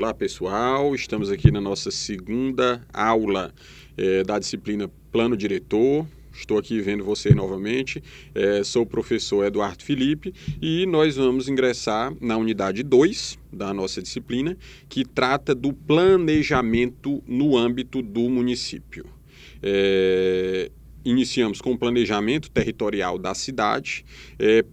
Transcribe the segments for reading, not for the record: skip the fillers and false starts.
Olá, pessoal. Estamos aqui na nossa segunda aula da disciplina Plano Diretor. Estou aqui vendo você novamente. Sou o professor Eduardo Felipe e nós vamos ingressar na unidade 2 da nossa disciplina, que trata do planejamento no âmbito do município. Iniciamos com o planejamento territorial da cidade.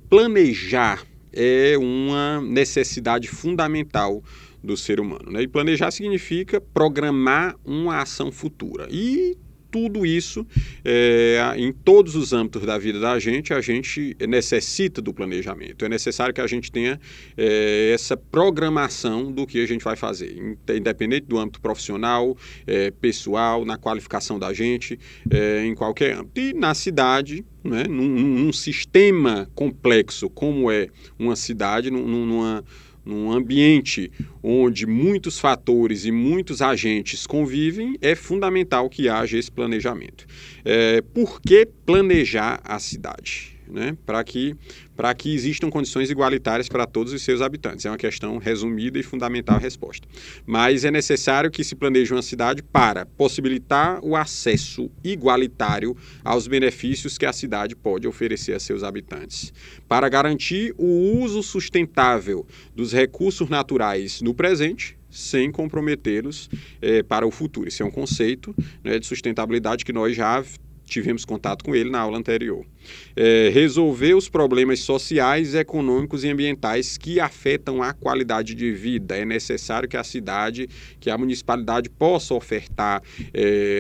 Planejar é uma necessidade fundamental do ser humano, né? E planejar significa programar uma ação futura. E tudo isso, em todos os âmbitos da vida da gente, a gente necessita do planejamento. É necessário que a gente tenha essa programação do que a gente vai fazer, independente do âmbito profissional, pessoal, na qualificação da gente, em qualquer âmbito. E na cidade, né, num sistema complexo como é uma cidade, num ambiente onde muitos fatores e muitos agentes convivem, é fundamental que haja esse planejamento. Por que planejar a cidade? Né? Para que existam condições igualitárias para todos os seus habitantes. É uma questão resumida e fundamental a resposta. Mas é necessário que se planeje uma cidade para possibilitar o acesso igualitário aos benefícios que a cidade pode oferecer a seus habitantes, para garantir o uso sustentável dos recursos naturais no presente, sem comprometê-los para o futuro. Esse é um conceito, né, de sustentabilidade que nós já tivemos contato com ele na aula anterior. Resolver os problemas sociais, econômicos e ambientais que afetam a qualidade de vida. É necessário que a cidade, que a municipalidade possa ofertar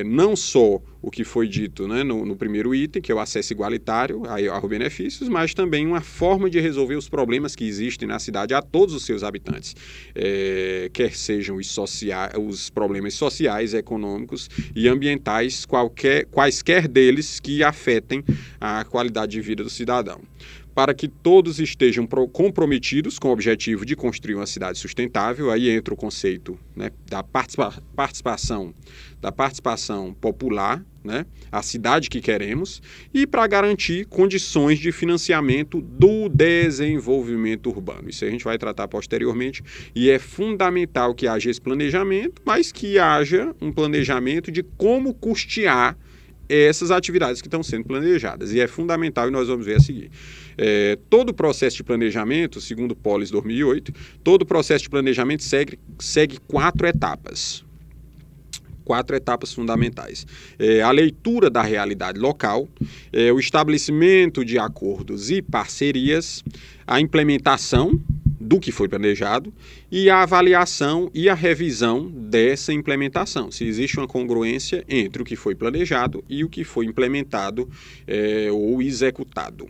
não só o que foi dito, né, no primeiro item, que é o acesso igualitário aos benefícios, mas também uma forma de resolver os problemas que existem na cidade a todos os seus habitantes, quer sejam os problemas sociais, econômicos e ambientais, quaisquer deles que afetem a qualidade de vida do cidadão. Para que todos estejam comprometidos com o objetivo de construir uma cidade sustentável, aí entra o conceito, né, da participação popular, né, a cidade que queremos, e para garantir condições de financiamento do desenvolvimento urbano. Isso a gente vai tratar posteriormente, e é fundamental que haja esse planejamento, mas que haja um planejamento de como custear essas atividades que estão sendo planejadas. E é fundamental, e nós vamos ver a seguir. Todo o processo de planejamento, segundo o Polis 2008, todo o processo de planejamento segue 4 etapas. 4 etapas fundamentais. A leitura da realidade local, o estabelecimento de acordos e parcerias, a implementação do que foi planejado e a avaliação e a revisão dessa implementação, se existe uma congruência entre o que foi planejado e o que foi implementado ou executado.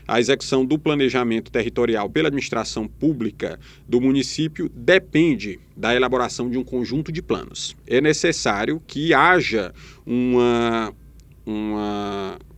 A execução do planejamento territorial pela administração pública do município depende da elaboração de um conjunto de planos. É necessário que haja uma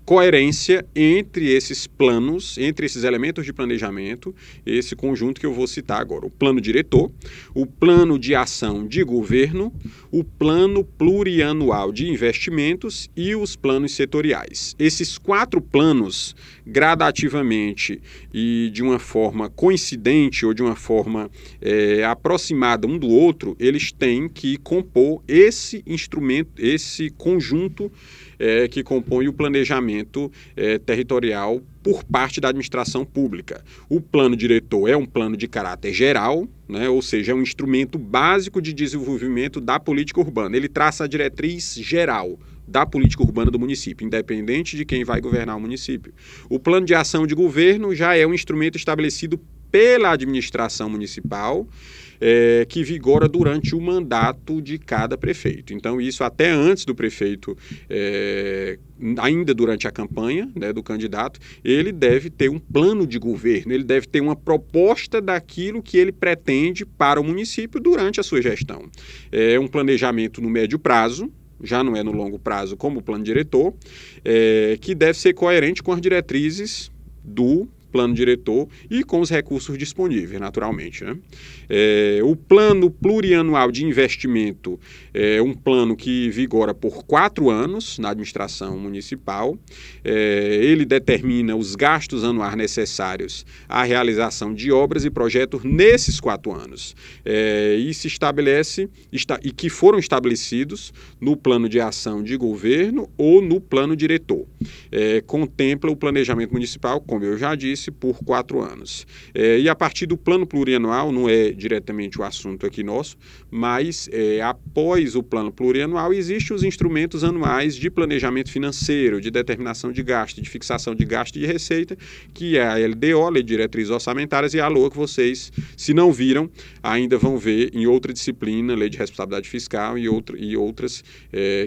coerência entre esses planos, entre esses elementos de planejamento, esse conjunto que eu vou citar agora. O plano diretor, o plano de ação de governo, o plano plurianual de investimentos e os planos setoriais. Esses 4 planos, gradativamente e de uma forma coincidente ou de uma forma aproximada um do outro, eles têm que compor esse instrumento, esse conjunto que compõe o planejamento territorial por parte da administração pública. O plano diretor é um plano de caráter geral, né, ou seja, é um instrumento básico de desenvolvimento da política urbana. Ele traça a diretriz geral da política urbana do município, independente de quem vai governar o município. O plano de ação de governo já é um instrumento estabelecido pela administração municipal, que vigora durante o mandato de cada prefeito. Então, isso até antes do prefeito, ainda durante a campanha, né, do candidato, ele deve ter um plano de governo, ele deve ter uma proposta daquilo que ele pretende para o município durante a sua gestão. É um planejamento no médio prazo, já não é no longo prazo como o plano diretor, que deve ser coerente com as diretrizes do plano diretor e com os recursos disponíveis, naturalmente, né? O plano plurianual de investimento é um plano que vigora por 4 anos na administração municipal. Ele determina os gastos anuais necessários à realização de obras e projetos nesses 4 anos. E se estabelece, e que foram estabelecidos no plano de ação de governo ou no plano diretor. Contempla o planejamento municipal, como eu já disse, por 4 anos. E a partir do plano plurianual, não é diretamente o assunto aqui nosso, mas após o plano plurianual, existem os instrumentos anuais de planejamento financeiro, de determinação de gasto, de fixação de gasto e de receita, que é a LDO, Lei de Diretrizes Orçamentárias, e a LOA, que vocês, se não viram, ainda vão ver em outra disciplina, Lei de Responsabilidade Fiscal e outras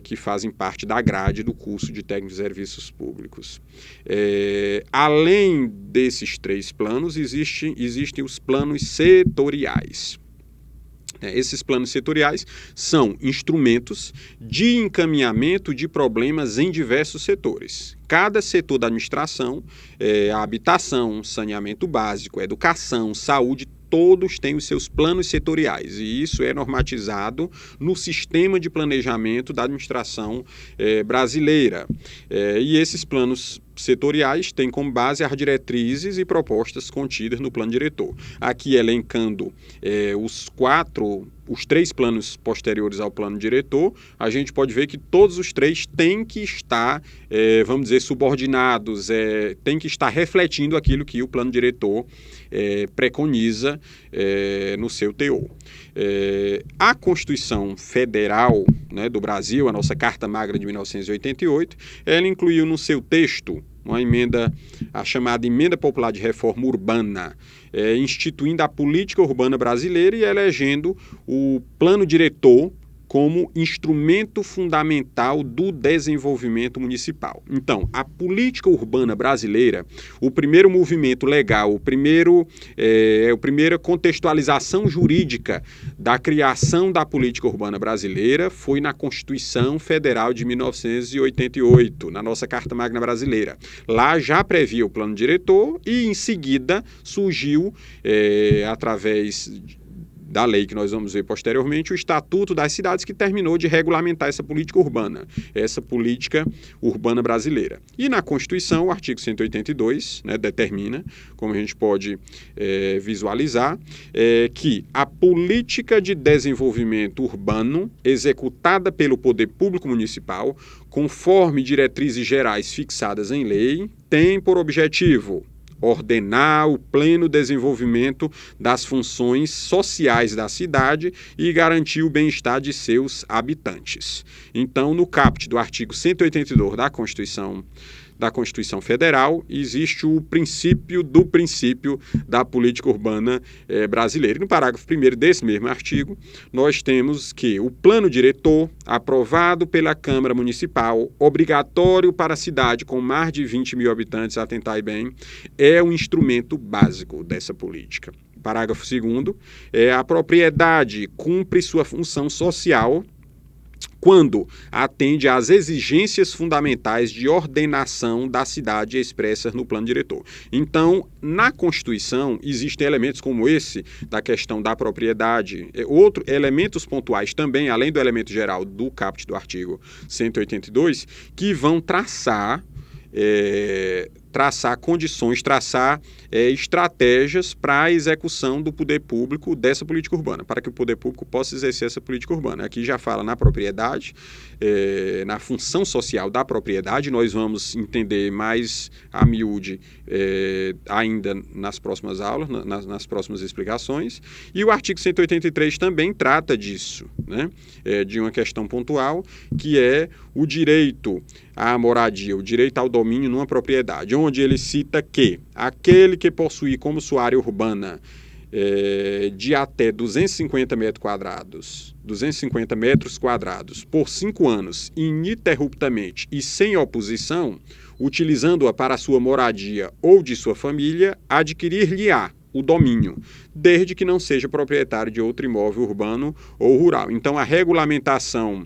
que fazem parte da grade do curso de Técnico de Serviços Públicos. Além desses 3 planos, existem os planos setoriais. Esses planos setoriais são instrumentos de encaminhamento de problemas em diversos setores. Cada setor da administração, a habitação, saneamento básico, educação, saúde, todos têm os seus planos setoriais, e isso é normatizado no sistema de planejamento da administração brasileira. E esses planos setoriais têm como base as diretrizes e propostas contidas no plano diretor. Aqui elencando os 3 planos posteriores ao plano diretor, a gente pode ver que todos os 3 têm que estar, vamos dizer, subordinados, têm que estar refletindo aquilo que o plano diretor preconiza no seu teor. A Constituição Federal, né, do Brasil, a nossa Carta Magna de 1988, ela incluiu no seu texto uma emenda, a chamada Emenda Popular de Reforma Urbana, instituindo a política urbana brasileira e elegendo o plano diretor como instrumento fundamental do desenvolvimento municipal. Então, a política urbana brasileira, o primeiro movimento legal, a primeira contextualização jurídica da criação da política urbana brasileira foi na Constituição Federal de 1988, na nossa Carta Magna Brasileira. Lá já previa o plano diretor e, em seguida, surgiu, através da lei que nós vamos ver posteriormente, o Estatuto das Cidades, que terminou de regulamentar essa política urbana brasileira. E na Constituição, o artigo 182, né, determina, como a gente pode visualizar, que a política de desenvolvimento urbano executada pelo poder público municipal, conforme diretrizes gerais fixadas em lei, tem por objetivo ordenar o pleno desenvolvimento das funções sociais da cidade e garantir o bem-estar de seus habitantes. Então, no caput do artigo 182 da Constituição Federal, existe o princípio da política urbana brasileira. E no parágrafo 1º desse mesmo artigo, nós temos que o plano diretor, aprovado pela Câmara Municipal, obrigatório para a cidade com mais de 20 mil habitantes, atentai bem, é um instrumento básico dessa política. Parágrafo 2º, a propriedade cumpre sua função social quando atende às exigências fundamentais de ordenação da cidade expressas no plano diretor. Então, na Constituição, existem elementos como esse, da questão da propriedade, elementos pontuais também, além do elemento geral do caput do artigo 182, que vão traçar condições, estratégias para a execução do poder público dessa política urbana, para que o poder público possa exercer essa política urbana. Aqui já fala na propriedade, na função social da propriedade, nós vamos entender mais a miúde ainda nas próximas aulas, nas próximas explicações, e o artigo 183 também trata disso, né? De uma questão pontual, que é o direito à moradia, o direito ao domínio numa propriedade, onde ele cita que aquele que possuir como sua área urbana de até 250 metros quadrados por 5 anos, ininterruptamente e sem oposição, utilizando-a para a sua moradia ou de sua família, adquirir-lhe-á o domínio, desde que não seja proprietário de outro imóvel urbano ou rural. Então, a regulamentação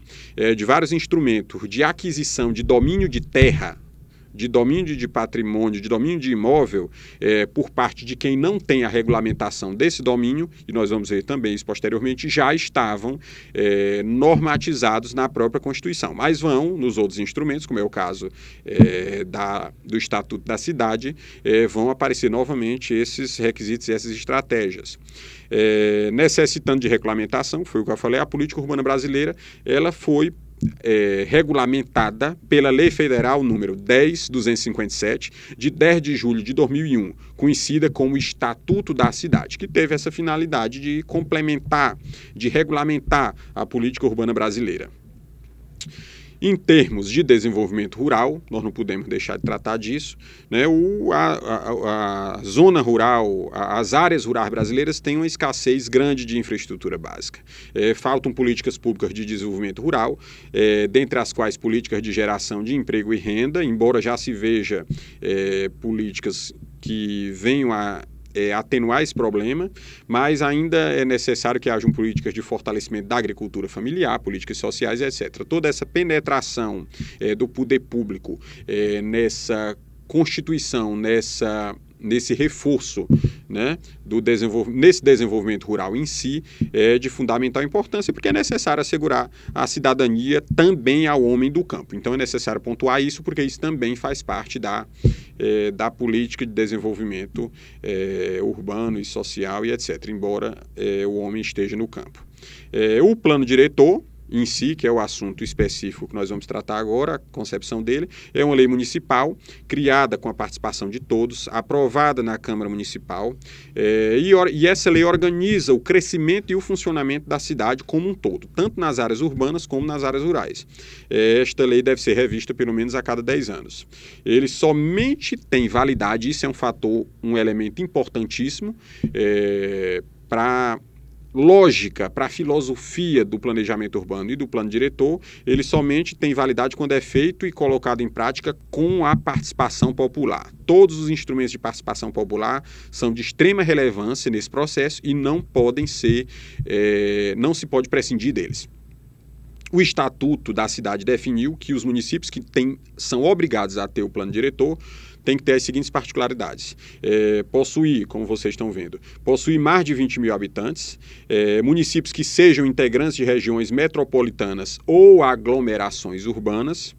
de vários instrumentos de aquisição de domínio de terra de domínio de patrimônio, de domínio de imóvel, por parte de quem não tem a regulamentação desse domínio, e nós vamos ver também isso posteriormente, já estavam normatizados na própria Constituição. Mas vão, nos outros instrumentos, como é o caso do Estatuto da Cidade, vão aparecer novamente esses requisitos e essas estratégias. Necessitando de regulamentação, foi o que eu falei, a política urbana brasileira ela foi regulamentada pela Lei Federal número 10.257, de 10 de julho de 2001, conhecida como Estatuto da Cidade, que teve essa finalidade de complementar, de regulamentar a política urbana brasileira. Em termos de desenvolvimento rural, nós não podemos deixar de tratar disso, né? A zona rural, as áreas rurais brasileiras têm uma escassez grande de infraestrutura básica. Faltam políticas públicas de desenvolvimento rural, dentre as quais políticas de geração de emprego e renda, embora já se veja políticas que venham a atenuar esse problema, mas ainda é necessário que hajam políticas de fortalecimento da agricultura familiar, políticas sociais, etc. Toda essa penetração do poder público nessa constituição, nesse reforço, né, nesse desenvolvimento rural em si, é de fundamental importância, porque é necessário assegurar a cidadania também ao homem do campo. Então é necessário pontuar isso, porque isso também faz parte da política de desenvolvimento urbano e social e etc., embora o homem esteja no campo. O plano diretor em si, que é o assunto específico que nós vamos tratar agora, a concepção dele, é uma lei municipal criada com a participação de todos, aprovada na Câmara Municipal, e essa lei organiza o crescimento e o funcionamento da cidade como um todo, tanto nas áreas urbanas como nas áreas rurais. Esta lei deve ser revista pelo menos a cada 10 anos. Ele somente tem validade, isso é um elemento importantíssimo para lógica, para a filosofia do planejamento urbano e do plano diretor, ele somente tem validade quando é feito e colocado em prática com a participação popular. Todos os instrumentos de participação popular são de extrema relevância nesse processo e não se pode prescindir deles. O Estatuto da Cidade definiu que os municípios que são obrigados a ter o plano diretor tem que ter as seguintes particularidades. Possuir, como vocês estão vendo, possuir mais de 20 mil habitantes, municípios que sejam integrantes de regiões metropolitanas ou aglomerações urbanas,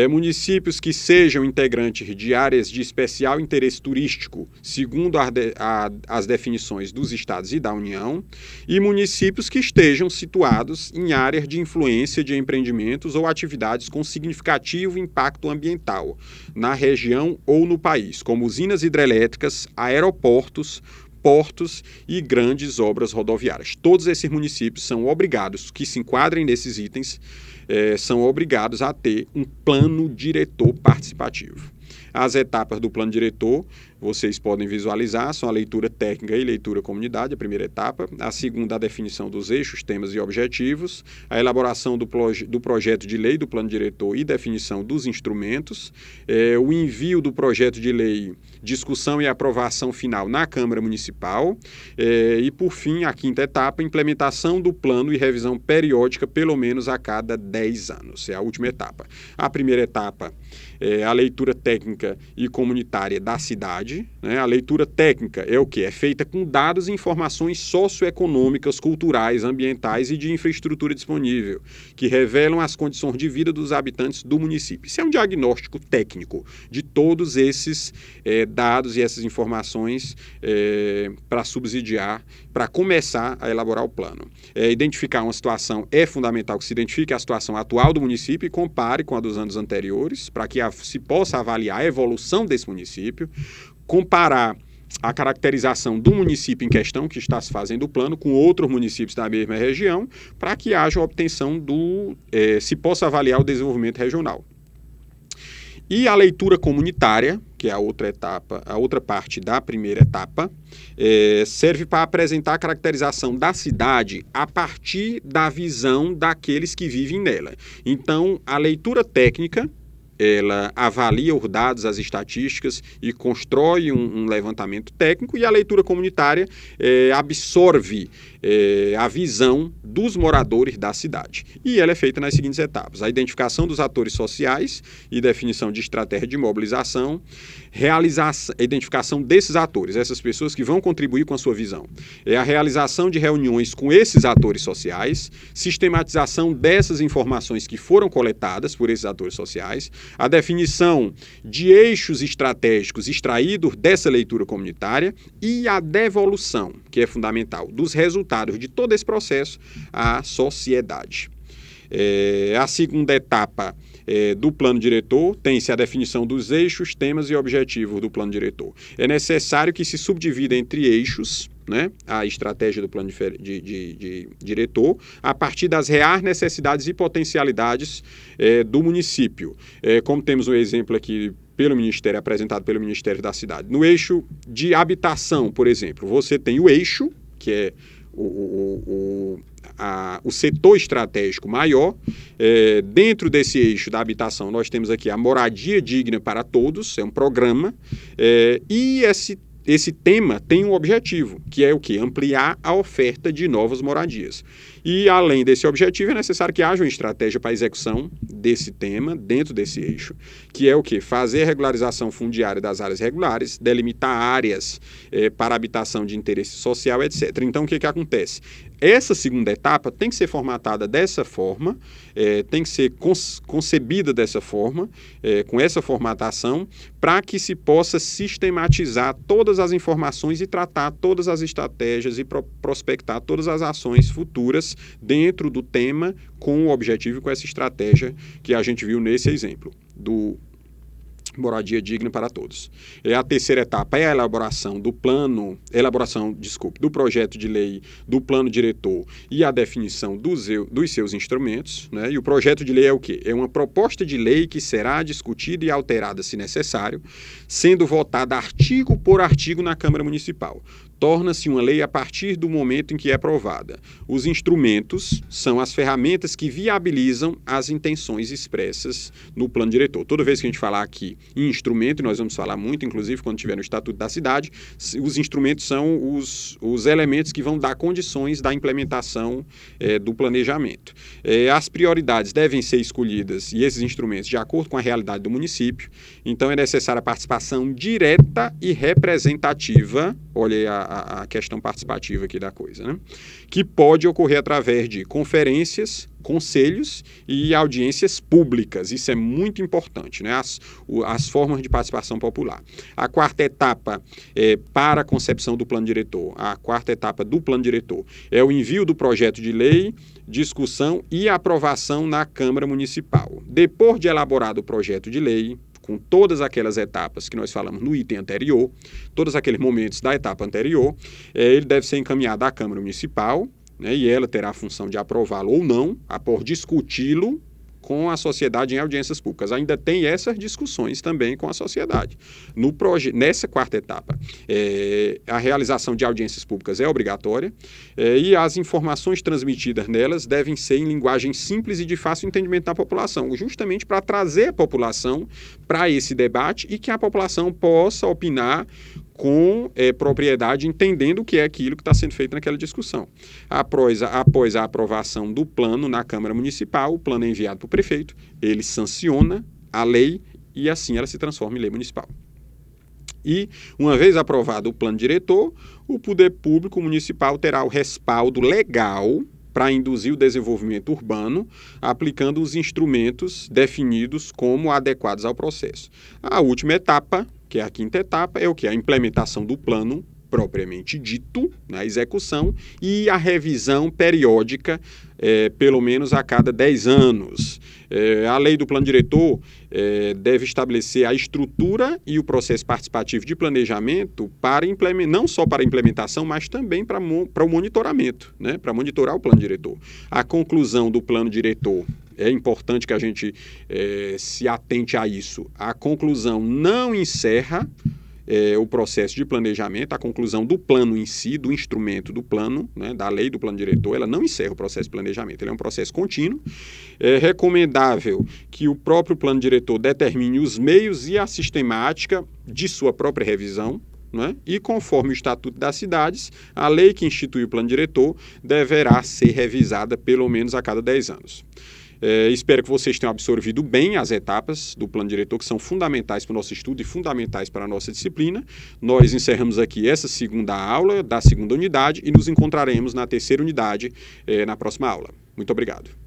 municípios que sejam integrantes de áreas de especial interesse turístico, segundo as definições dos estados e da União, e municípios que estejam situados em áreas de influência de empreendimentos ou atividades com significativo impacto ambiental na região ou no país, como usinas hidrelétricas, aeroportos, portos e grandes obras rodoviárias. Todos esses municípios são obrigados, que se enquadrem nesses itens, são obrigados a ter um plano diretor participativo. As etapas do plano diretor, vocês podem visualizar, são a leitura técnica e leitura comunidade, a primeira etapa. A segunda, a definição dos eixos, temas e objetivos. A elaboração do projeto de lei do plano diretor e definição dos instrumentos. O envio do projeto de lei, discussão e aprovação final na Câmara Municipal. E, por fim, a quinta etapa, implementação do plano e revisão periódica, pelo menos a cada 10 anos. É a última etapa. A primeira etapa é a leitura técnica e comunitária da cidade. Né? A leitura técnica é o quê? É feita com dados e informações socioeconômicas, culturais, ambientais e de infraestrutura disponível, que revelam as condições de vida dos habitantes do município. Isso é um diagnóstico técnico de todos esses dados e essas informações para subsidiar, para começar a elaborar o plano. Identificar uma situação, é fundamental que se identifique a situação atual do município e compare com a dos anos anteriores, para que se possa avaliar a evolução desse município, comparar a caracterização do município em questão, que está se fazendo o plano, com outros municípios da mesma região, para que haja a obtenção se possa avaliar o desenvolvimento regional. E a leitura comunitária, que é a outra etapa, a outra parte da primeira etapa, serve para apresentar a caracterização da cidade a partir da visão daqueles que vivem nela. Então, a leitura técnica ela avalia os dados, as estatísticas e constrói um levantamento técnico, e a leitura comunitária absorve a visão dos moradores da cidade. E ela é feita nas seguintes etapas: a identificação dos atores sociais e definição de estratégia de mobilização, a identificação desses atores, essas pessoas que vão contribuir com a sua visão, a realização de reuniões com esses atores sociais, sistematização dessas informações que foram coletadas por esses atores sociais, a definição de eixos estratégicos extraídos dessa leitura comunitária e a devolução, que é fundamental, dos resultados de todo esse processo à sociedade. A segunda etapa do plano diretor tem-se a definição dos eixos, temas e objetivos do plano diretor. É necessário que se subdivida entre eixos, né, a estratégia do plano de diretor, a partir das reais necessidades e potencialidades do município. Como temos um exemplo aqui pelo Ministério, apresentado pelo Ministério da Cidade. No eixo de habitação, por exemplo, você tem o eixo, que é o setor estratégico maior. Dentro desse eixo da habitação, nós temos aqui a moradia digna para todos, é um programa, e esse tema tem um objetivo, que é o quê? Ampliar a oferta de novas moradias. E, além desse objetivo, é necessário que haja uma estratégia para a execução desse tema dentro desse eixo, que é o quê? Fazer a regularização fundiária das áreas regulares, delimitar áreas para habitação de interesse social, etc. Então, o que acontece? Essa segunda etapa tem que ser formatada dessa forma, tem que ser concebida dessa forma, com essa formatação, para que se possa sistematizar todas as informações e tratar todas as estratégias e prospectar todas as ações futuras dentro do tema, com o objetivo e com essa estratégia que a gente viu nesse exemplo do moradia digna para todos. A terceira etapa é a elaboração do projeto de lei, do plano diretor e a definição dos seus instrumentos, né? E o projeto de lei é o quê? É uma proposta de lei que será discutida e alterada, se necessário, sendo votada artigo por artigo na Câmara Municipal. Torna-se uma lei a partir do momento em que é aprovada. Os instrumentos são as ferramentas que viabilizam as intenções expressas no plano diretor. Toda vez que a gente falar aqui em instrumento, e nós vamos falar muito, inclusive, quando tiver no Estatuto da Cidade, os instrumentos são os elementos que vão dar condições da implementação do planejamento. As prioridades devem ser escolhidas, e esses instrumentos, de acordo com a realidade do município. Então, é necessária a participação direta e representativa. Olha aí a questão participativa aqui da coisa, né? Que pode ocorrer através de conferências, conselhos e audiências públicas. Isso é muito importante, né? As formas de participação popular. A quarta etapa para a concepção do plano diretor, a quarta etapa do plano diretor é o envio do projeto de lei, discussão e aprovação na Câmara Municipal. Depois de elaborado o projeto de lei, com todas aquelas etapas que nós falamos no item anterior, todos aqueles momentos da etapa anterior, ele deve ser encaminhado à Câmara Municipal, né, e ela terá a função de aprová-lo ou não, após discuti-lo com a sociedade em audiências públicas. Ainda tem essas discussões também com a sociedade. Nessa quarta etapa, a realização de audiências públicas é obrigatória, e as informações transmitidas nelas devem ser em linguagem simples e de fácil entendimento da população, justamente para trazer a população para esse debate e que a população possa opinar com propriedade, entendendo o que é aquilo que está sendo feito naquela discussão. Após a aprovação do plano na Câmara Municipal, o plano é enviado para o prefeito, ele sanciona a lei e assim ela se transforma em lei municipal. E, uma vez aprovado o plano diretor, o poder público municipal terá o respaldo legal para induzir o desenvolvimento urbano, aplicando os instrumentos definidos como adequados ao processo. A última etapa, que é a quinta etapa, é o que? A implementação do plano propriamente dito, a execução e a revisão periódica, pelo menos a cada 10 anos. A lei do plano diretor deve estabelecer a estrutura e o processo participativo de planejamento não só para a implementação, mas também para o monitoramento, né? Para monitorar o plano diretor. A conclusão do plano diretor, é importante que a gente se atente a isso. A conclusão não encerra o processo de planejamento, a conclusão do plano em si, do instrumento do plano, né, da lei do plano diretor, ela não encerra o processo de planejamento, ele é um processo contínuo. É recomendável que o próprio plano diretor determine os meios e a sistemática de sua própria revisão, né? E conforme o Estatuto das Cidades, a lei que institui o plano diretor deverá ser revisada pelo menos a cada 10 anos. Espero que vocês tenham absorvido bem as etapas do plano diretor, que são fundamentais para o nosso estudo e fundamentais para a nossa disciplina. Nós encerramos aqui essa segunda aula da segunda unidade e nos encontraremos na terceira unidade na próxima aula. Muito obrigado.